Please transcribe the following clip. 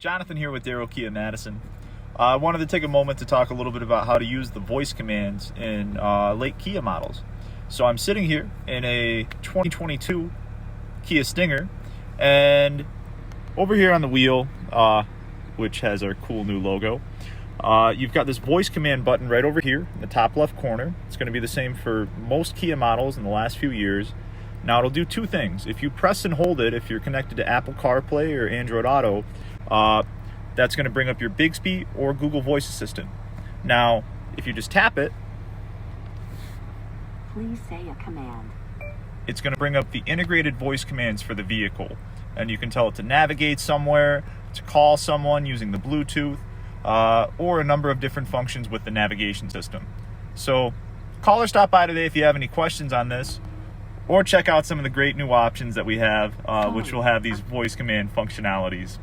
Jonathan here with Darrow Kia Madison. I wanted to take a moment to talk a little bit about how to use the voice commands in late Kia models. So I'm sitting here in a 2022 Kia Stinger, and over here on the wheel, which has our cool new logo, you've got this voice command button right over here in the top left corner. It's going to be the same for most Kia models in the last few years. Now it'll do two things. If you press and hold it, if you're connected to Apple CarPlay or Android Auto, that's going to bring up your Bixby or Google Voice Assistant. Now, if you just tap it, please say a command. It's going to bring up the integrated voice commands for the vehicle. And you can tell it to navigate somewhere, to call someone using the Bluetooth, or a number of different functions with the navigation system. So call or stop by today if you have any questions on this, or check out some of the great new options that we have, which will have these voice command functionalities.